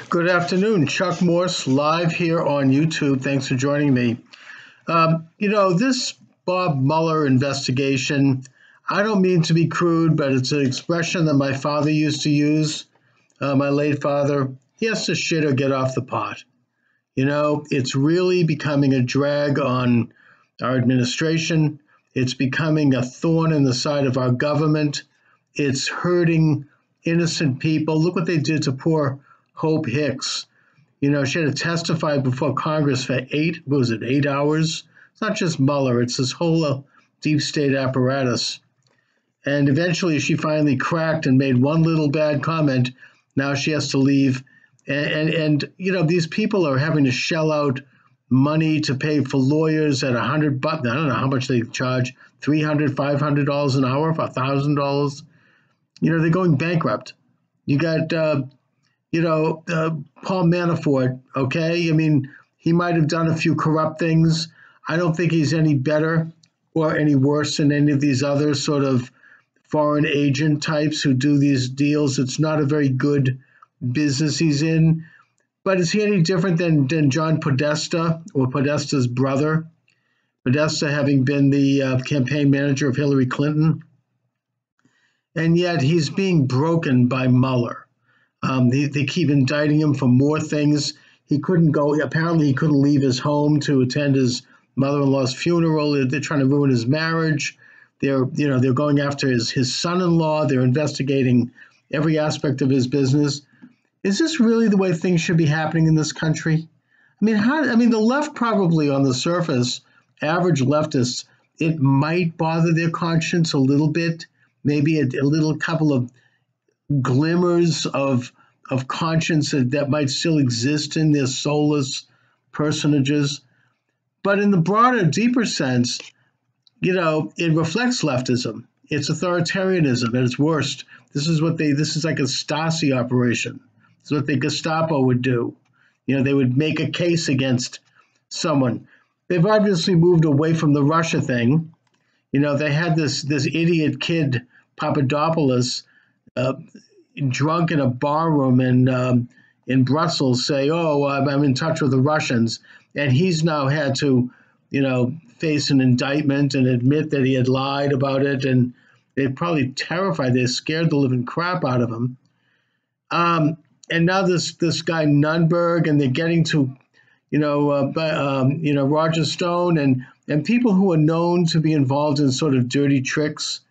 Good afternoon, Chuck Morse, live here on YouTube. Thanks for joining me. This Bob Mueller investigation, I don't mean to be crude, but it's an expression that my father used to use, my late father. He has to shit or get off the pot. It's really becoming a drag on our administration. It's becoming a thorn in the side of our government. It's hurting innocent people. Look what they did to poor Hope Hicks. She had to testify before Congress for 8 hours? It's not just Mueller, it's this whole deep state apparatus. And eventually she finally cracked and made one little bad comment. Now she has to leave. And these people are having to shell out money to pay for lawyers at $100. I don't know how much they charge, $300, $500 an hour for $1,000. They're going bankrupt. You got, Paul Manafort, okay? I mean, he might have done a few corrupt things. I don't think he's any better or any worse than any of these other sort of foreign agent types who do these deals. It's not a very good business he's in. But is he any different than John Podesta or Podesta's brother? Podesta having been the campaign manager of Hillary Clinton. And yet he's being broken by Mueller. They keep indicting him for more things. Apparently he couldn't leave his home to attend his mother-in-law's funeral. They're trying to ruin his marriage. They're going after his son-in-law. They're investigating every aspect of his business. Is this really the way things should be happening in this country? The left probably on the surface, average leftists, it might bother their conscience a little bit, maybe a little couple of glimmers of conscience that might still exist in their soulless personages. But in the broader, deeper sense, it reflects leftism. It's authoritarianism at its worst. This is like a Stasi operation. It's what the Gestapo would do. They would make a case against someone. They've obviously moved away from the Russia thing. They had this idiot kid, Papadopoulos, drunk in a bar room in Brussels say, I'm in touch with the Russians. And he's now had to, face an indictment and admit that he had lied about it. And they're probably terrified. They scared the living crap out of him. And now this guy Nunberg, and they're getting to, Roger Stone and people who are known to be involved in sort of dirty tricks.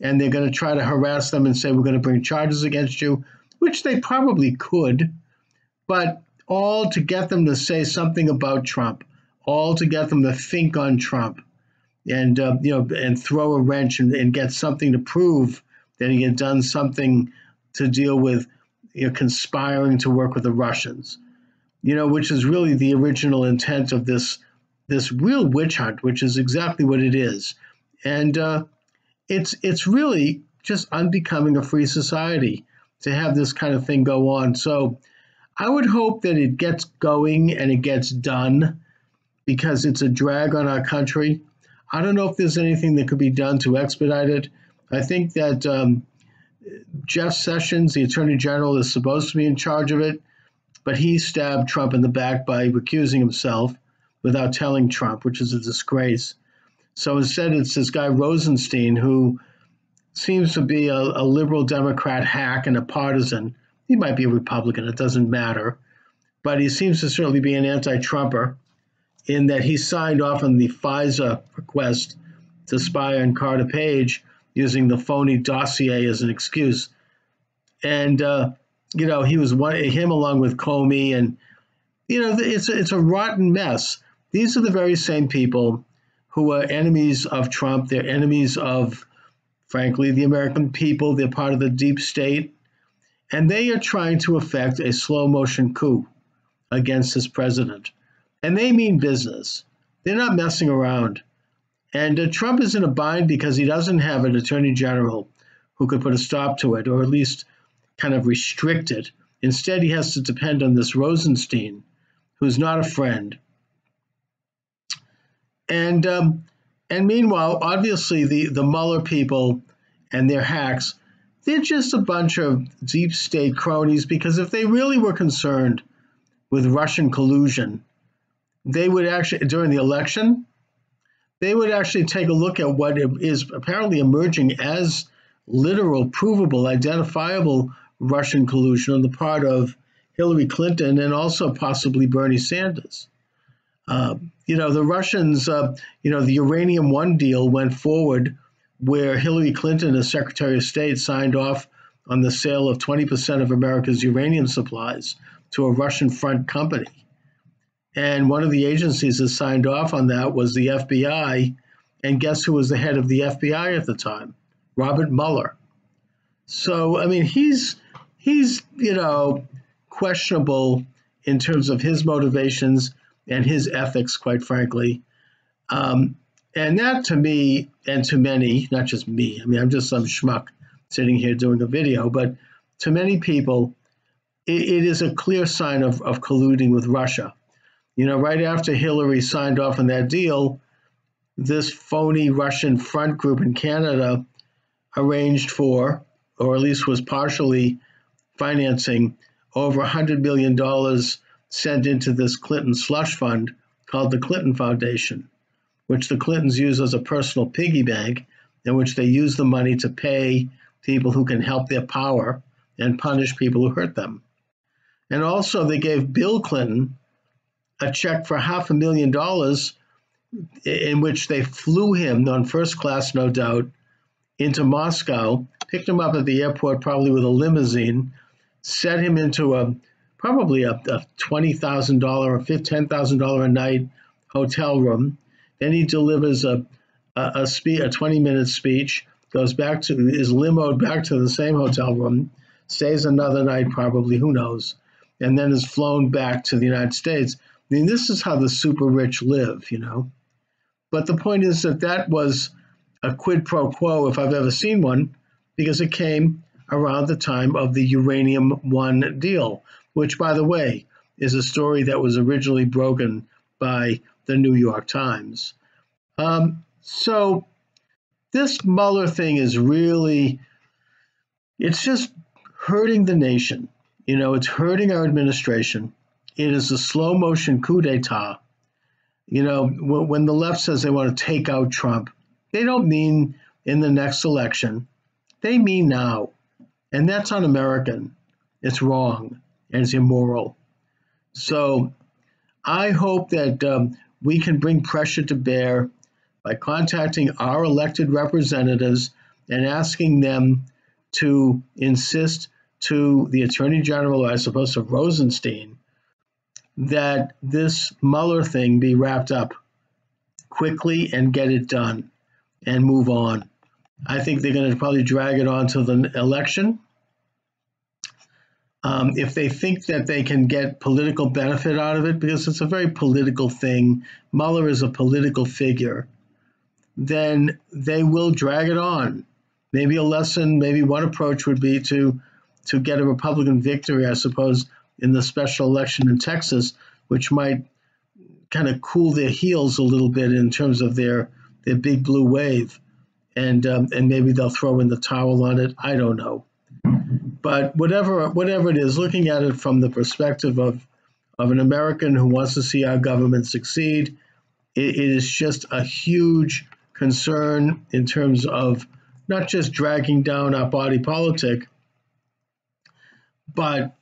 And they're going to try to harass them and say, we're going to bring charges against you, which they probably could, but all to get them to say something about Trump, all to get them to think on Trump and, and throw a wrench and get something to prove that he had done something to deal with, conspiring to work with the Russians, which is really the original intent of this real witch hunt, which is exactly what it is. And, it's really just unbecoming a free society to have this kind of thing go on. So I would hope that it gets going and it gets done because it's a drag on our country. I don't know if there's anything that could be done to expedite it. I think that Jeff Sessions, the Attorney General, is supposed to be in charge of it, but he stabbed Trump in the back by recusing himself without telling Trump, which is a disgrace. So instead, it's this guy Rosenstein, who seems to be a liberal Democrat hack and a partisan. He might be a Republican, it doesn't matter. But he seems to certainly be an anti-Trumper in that he signed off on the FISA request to spy on Carter Page using the phony dossier as an excuse. And, he was him along with Comey. And, it's a rotten mess. These are the very same people who are enemies of Trump. They're enemies of, frankly, the American people. They're part of the deep state. And they are trying to effect a slow motion coup against this president. And they mean business. They're not messing around. And Trump is in a bind because he doesn't have an attorney general who could put a stop to it or at least kind of restrict it. Instead, he has to depend on this Rosenstein, who's not a friend. And meanwhile, obviously, the Mueller people and their hacks they're just a bunch of deep state cronies, because if they really were concerned with Russian collusion, they would actually, during the election, they would actually take a look at what is apparently emerging as literal, provable, identifiable Russian collusion on the part of Hillary Clinton and also possibly Bernie Sanders. The Russians, the Uranium One deal went forward where Hillary Clinton, as Secretary of State, signed off on the sale of 20% of America's uranium supplies to a Russian front company. And one of the agencies that signed off on that was the FBI. And guess who was the head of the FBI at the time? Robert Mueller. So, I mean, he's questionable in terms of his motivations and his ethics, quite frankly. And that, to me, and to many, not just me, I mean, I'm just some schmuck sitting here doing a video, but to many people, it is a clear sign of colluding with Russia. Right after Hillary signed off on that deal, this phony Russian front group in Canada arranged for, or at least was partially financing, over $100 million sent into this Clinton slush fund called the Clinton Foundation, which the Clintons use as a personal piggy bank, in which they use the money to pay people who can help their power and punish people who hurt them. And also they gave Bill Clinton a check for $500,000 in which they flew him on first class, no doubt, into Moscow, picked him up at the airport, probably with a limousine, set him into probably a $20,000 or $10,000 a night hotel room. Then he delivers a 20-minute speech, is limoed back to the same hotel room, stays another night probably, who knows, and then is flown back to the United States. I mean, this is how the super rich live, But the point is that was a quid pro quo, if I've ever seen one, because it came around the time of the Uranium One deal, which, by the way, is a story that was originally broken by the New York Times. So this Mueller thing is really, it's just hurting the nation. It's hurting our administration. It is a slow motion coup d'etat. When the left says they want to take out Trump, they don't mean in the next election. They mean now. And that's un-American. It's wrong and it's immoral. So I hope that we can bring pressure to bear by contacting our elected representatives and asking them to insist to the Attorney General, or I suppose to Rosenstein, that this Mueller thing be wrapped up quickly and get it done and move on. I think they're going to probably drag it on to the election. If they think that they can get political benefit out of it, because it's a very political thing, Mueller is a political figure, then they will drag it on. Maybe one approach would be to get a Republican victory, I suppose, in the special election in Texas, which might kind of cool their heels a little bit in terms of their big blue wave. And maybe they'll throw in the towel on it. I don't know. But whatever it is, looking at it from the perspective of an American who wants to see our government succeed, it is just a huge concern in terms of not just dragging down our body politic, but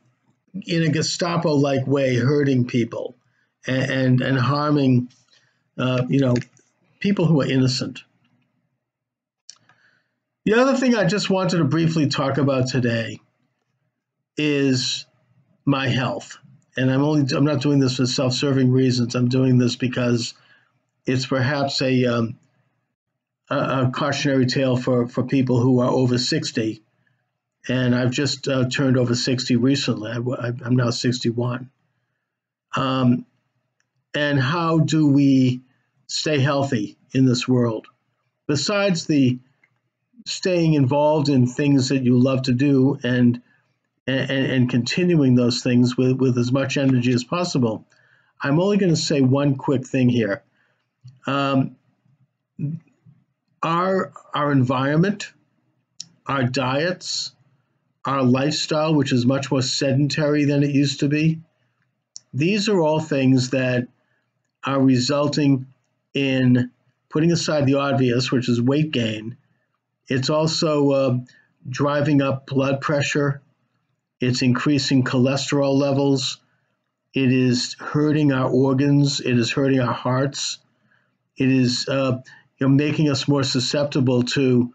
in a Gestapo-like way, hurting people and harming, people who are innocent. The other thing I just wanted to briefly talk about today is my health. And I'm not doing this for self-serving reasons. I'm doing this because it's perhaps a cautionary tale for people who are over 60. And I've just turned over 60 recently. I'm now 61. And how do we stay healthy in this world? Besides the staying involved in things that you love to do and continuing those things with as much energy as possible, I'm only going to say one quick thing here. Our environment, our diets, our lifestyle, which is much more sedentary than it used to be. These are all things that are resulting in, putting aside the obvious, which is weight gain. It's also driving up blood pressure. It's increasing cholesterol levels. It is hurting our organs. It is hurting our hearts. It is making us more susceptible to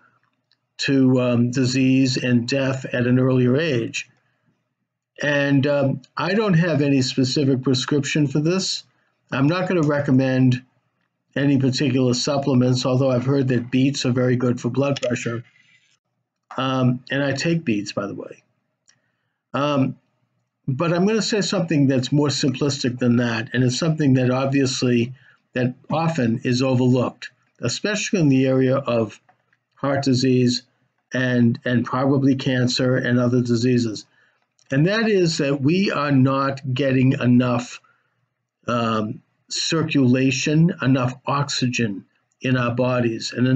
disease and death at an earlier age. And I don't have any specific prescription for this. I'm not going to recommend any particular supplements, although I've heard that beets are very good for blood pressure. And I take beets, by the way. But I'm going to say something that's more simplistic than that, and it's something that that often is overlooked, especially in the area of heart disease and probably cancer and other diseases. And that is that we are not getting enough circulation, enough oxygen in our bodies, and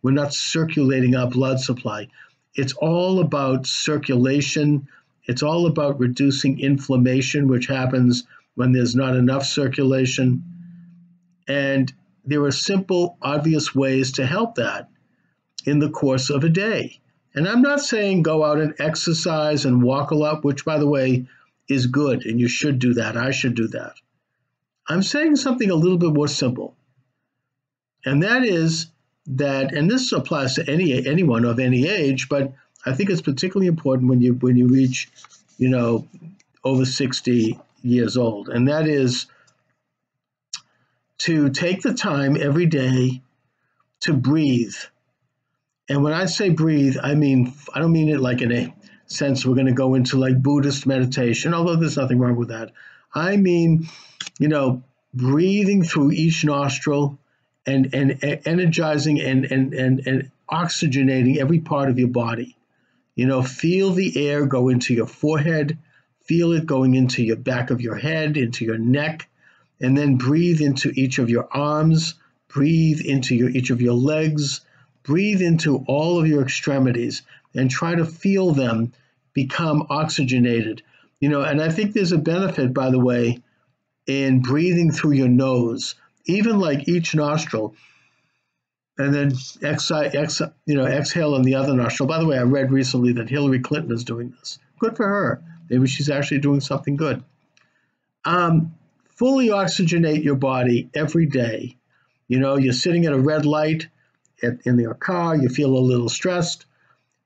we're not circulating our blood supply. It's all about circulation. It's all about reducing inflammation, which happens when there's not enough circulation. And there are simple, obvious ways to help that in the course of a day. And I'm not saying go out and exercise and walk a lot, which, by the way, is good, and you should do that. I should do that. I'm saying something a little bit more simple. And that is that, and this applies to anyone of any age, but I think it's particularly important when you reach, over 60 years old. And that is to take the time every day to breathe. And when I say breathe, I don't mean it like in a sense we're going to go into like Buddhist meditation, although there's nothing wrong with that. I mean, breathing through each nostril and energizing and oxygenating every part of your body. Feel the air go into your forehead, feel it going into your back of your head, into your neck, and then breathe into each of your arms, breathe into each of your legs, breathe into all of your extremities, and try to feel them become oxygenated. And I think there's a benefit, by the way, in breathing through your nose, even like each nostril, and then exhale in the other nostril. By the way, I read recently that Hillary Clinton is doing this. Good for her. Maybe she's actually doing something good. Fully oxygenate your body every day. You're sitting at a red light in your car, you feel a little stressed.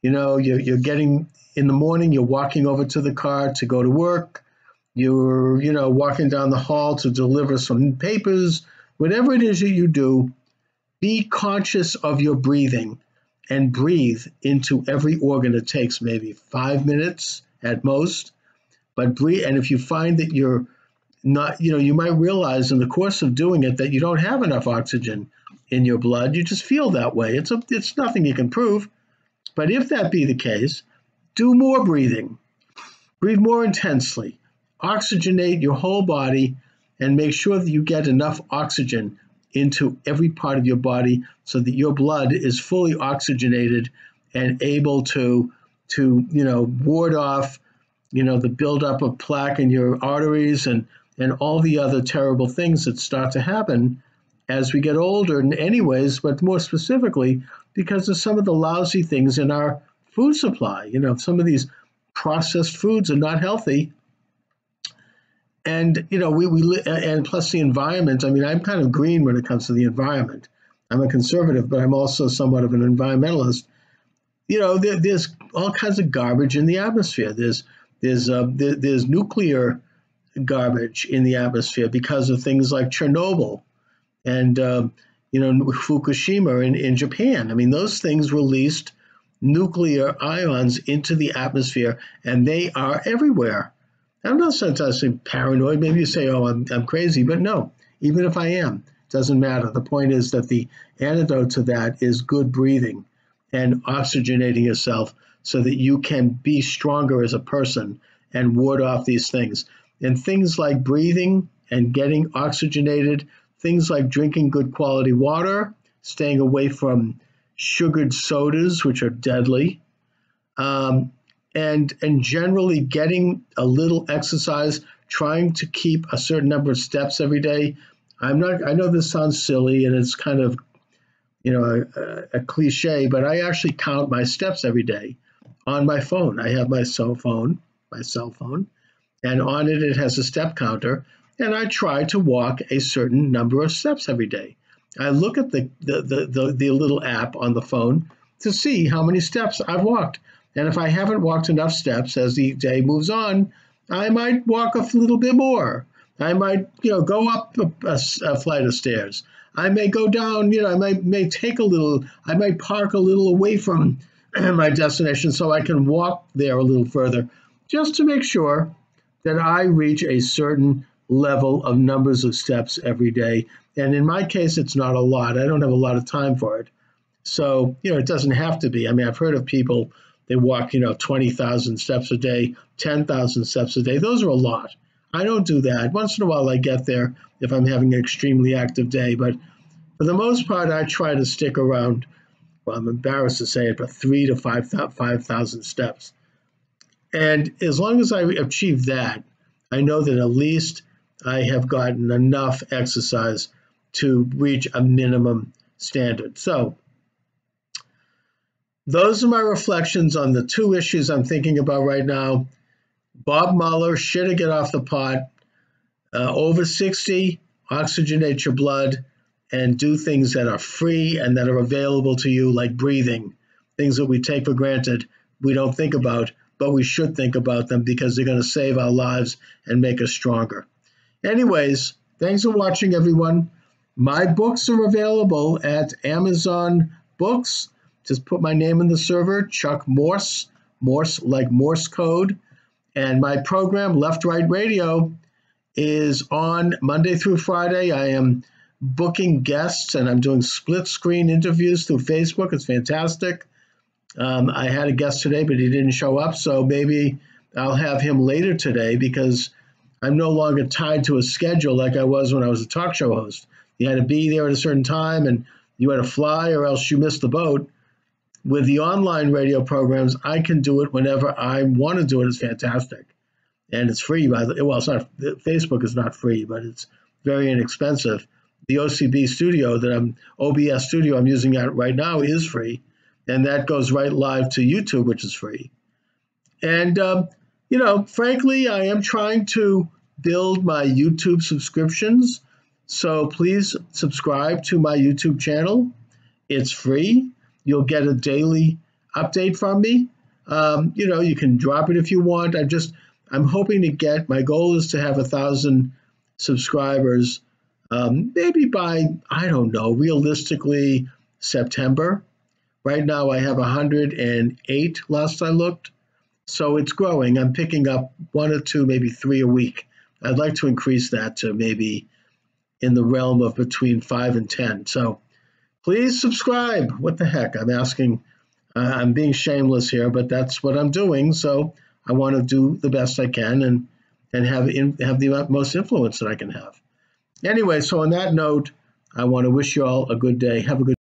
You're getting, in the morning, you're walking over to the car to go to work. You're, walking down the hall to deliver some papers. Whatever it is that you do, be conscious of your breathing and breathe into every organ. It takes maybe 5 minutes at most, but breathe. And if you find that you're not, you might realize in the course of doing it that you don't have enough oxygen in your blood. You just feel that way. It's nothing you can prove. But if that be the case, do more breathing. Breathe more intensely. Oxygenate your whole body and make sure that you get enough oxygen into every part of your body so that your blood is fully oxygenated and able to ward off, the buildup of plaque in your arteries and all the other terrible things that start to happen as we get older in any ways, but more specifically because of some of the lousy things in our food supply. Some of these processed foods are not healthy. And, and plus the environment. I'm kind of green when it comes to the environment. I'm a conservative, but I'm also somewhat of an environmentalist. There's all kinds of garbage in the atmosphere. There's nuclear garbage in the atmosphere because of things like Chernobyl and, Fukushima in Japan. Those things released nuclear ions into the atmosphere, and they are everywhere. I'm not sometimes paranoid. Maybe you say, oh, I'm crazy, but no, even if I am, it doesn't matter. The point is that the antidote to that is good breathing and oxygenating yourself so that you can be stronger as a person and ward off these things. And things like breathing and getting oxygenated, things like drinking good quality water, staying away from sugared sodas, which are deadly, um, and generally getting a little exercise, trying to keep a certain number of steps every day. I know this sounds silly and it's kind of, a cliche, but I actually count my steps every day on my phone. I have my cell phone, and on it has a step counter, and I try to walk a certain number of steps every day. I look at the little app on the phone to see how many steps I've walked. And if I haven't walked enough steps as the day moves on, I might walk a little bit more. I might, go up a flight of stairs. I may go down, I I might park a little away from my destination so I can walk there a little further, just to make sure that I reach a certain level of numbers of steps every day. And in my case, it's not a lot. I don't have a lot of time for it. So, it doesn't have to be. I mean, I've heard of people, they walk, 20,000 steps a day, 10,000 steps a day. Those are a lot. I don't do that. Once in a while I get there if I'm having an extremely active day. But for the most part, I try to stick around, well, I'm embarrassed to say it, but 3,000 to 5,000 steps. And as long as I achieve that, I know that at least I have gotten enough exercise to reach a minimum standard. So those are my reflections on the two issues I'm thinking about right now. Bob Mueller, should have get off the pot. Over 60, oxygenate your blood and do things that are free and that are available to you, like breathing, things that we take for granted, we don't think about, but we should think about them because they're going to save our lives and make us stronger. Anyways, thanks for watching, everyone. My books are available at Amazon Books. Just put my name in the server, Chuck Morse, Morse like Morse code. And my program, Left Right Radio, is on Monday through Friday. I am booking guests and I'm doing split screen interviews through Facebook. It's fantastic. I had a guest today, but he didn't show up. So maybe I'll have him later today because I'm no longer tied to a schedule like I was when I was a talk show host. You had to be there at a certain time and you had to fly or else you missed the boat. With the online radio programs, I can do it whenever I want to do it. It's fantastic. And it's free. Well, it's not, Facebook is not free, but it's very inexpensive. The OBS studio I'm using right now is free. And that goes right live to YouTube, which is free. And, frankly, I am trying to build my YouTube subscriptions. So please subscribe to my YouTube channel. It's free. You'll get a daily update from me. You can drop it if you want. I'm hoping to my goal is to have 1,000 subscribers, maybe by, I don't know, realistically September. Right now I have 108 last I looked. So it's growing. I'm picking up 1 or 2, maybe 3 a week. I'd like to increase that to maybe in the realm of between 5 and 10. So please subscribe. What the heck? I'm asking. I'm being shameless here, but that's what I'm doing. So I want to do the best I can and have the most influence that I can have. Anyway, so on that note, I want to wish you all a good day. Have a good